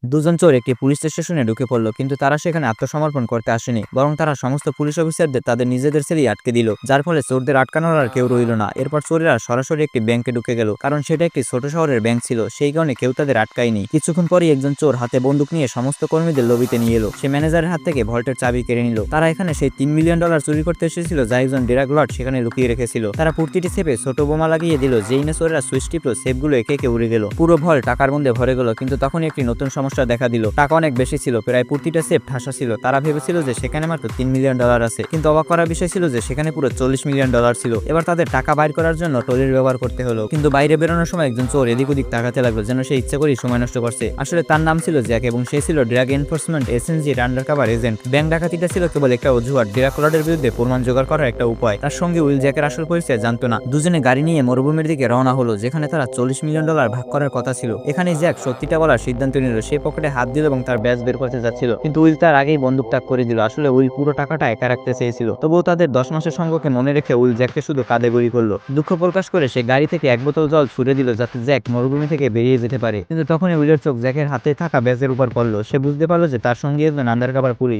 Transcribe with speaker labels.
Speaker 1: দুজন চোর একটি পুলিশ স্টেশনে ঢুকে পড়ল, কিন্তু তারা সেখানে আত্মসমর্পণ করতে আসেনি, বরং তারা সমস্ত পুলিশ অফিসারদের তাদের নিজেদের সেলেই আটকে দিল, যার ফলে চোরদের আটকানোর আর কেউ রইল না। এরপর চোরেরা সরাসরি একটি ব্যাংকে ঢুকে গেল, কারণ সেটা একটি ছোট শহরের ব্যাংক ছিল, সেই কারণে কেউ তাদের আটকায়নি। কিছুক্ষণ পরেই একজন চোর হাতে বন্দুক নিয়ে সমস্ত কর্মীদের লবিতে নিয়ে এলো। সে ম্যানেজারের হাত থেকে ভল্টের চাবি কেড়ে নিল। তারা এখানে সেই $3 মিলিয়ন চুরি করতে এসেছিল, যা একজন ড্রাগ লর্ড সেখানে লুকিয়ে রেখেছিল। তারা প্রতিটি সেপে ছোট বোমা লাগিয়ে দিল, যেই না চোরেরা সুইচ টিপলো, সেপগুলো একে একে উড়ে গেল। পুরো ভল টাকার মধ্যে ভরে গেল, কিন্তু তখন একটি নতুন সমস্যা দেখা দিল। টাকা অনেক বেশি ছিল, প্রায় প্রতিটা সেফ ঠাসা ছিল। তারা ভেবেছিল যে সেখানে মাত্র $3 মিলিয়ন আছে, কিন্তু অবাক করার বিষয় ছিল যে সেখানে পুরো $40 মিলিয়ন ছিল। এবার তাদের টাকা বাইর করার জন্য ট্রলির ব্যবহার করতে হলো, কিন্তু বাইরে বেরোনোর সময় একজন চোর এদিক ওদিক তাকাতে লাগলো, যেন সে ইচ্ছা করেই সময় নষ্ট করছে। আসলে তার নাম ছিল জ্যাক এবং সে ছিল ড্রাগ এনফোর্সমেন্ট এজেন্সির আন্ডারকভার এজেন্ট। ব্যাংক ডাকাতিটা ছিল কেবল একটা অজুহাত, ড্রাগ লর্ডের বিরুদ্ধে প্রমাণ জোগাড় করার একটা উপায়। তার সঙ্গে উইল জ্যাকের আসল পরিচয় জানতো না। দুজনে গাড়ি নিয়ে মরুভূমির দিকে রওনা হলো, যেখানে তারা $40 মিলিয়ন ভাগ করার কথা ছিল। এখানে জ্যাক সত্যিটা বলার সিদ্ধান্ত নিল। সে পকেটে হাত দিল এবং তার ব্যাজ বের করতে যাচ্ছিল, কিন্তু উইল তার আগেই বন্দুক তাক করে দিল। আসলে উইল পুরো টাকাটা একা রাখতে চেয়েছিল, তবুও তাদের 10 মাসের সঙ্গকে মনে রেখে উইল জ্যাককে শুধু কাঁধে গুলি করলো। দুঃখ প্রকাশ করে সে গাড়ি থেকে এক বোতল জল ছুড়ে দিল, যাতে জ্যাক মরুভূমি থেকে বেরিয়ে যেতে পারে। কিন্তু তখনই উইলের চোখ জ্যাকের হাতে থাকা ব্যাজের উপর পড়লো। সে বুঝতে পারলো যে তার সঙ্গে একজন আন্ডারকভার পুলিশ।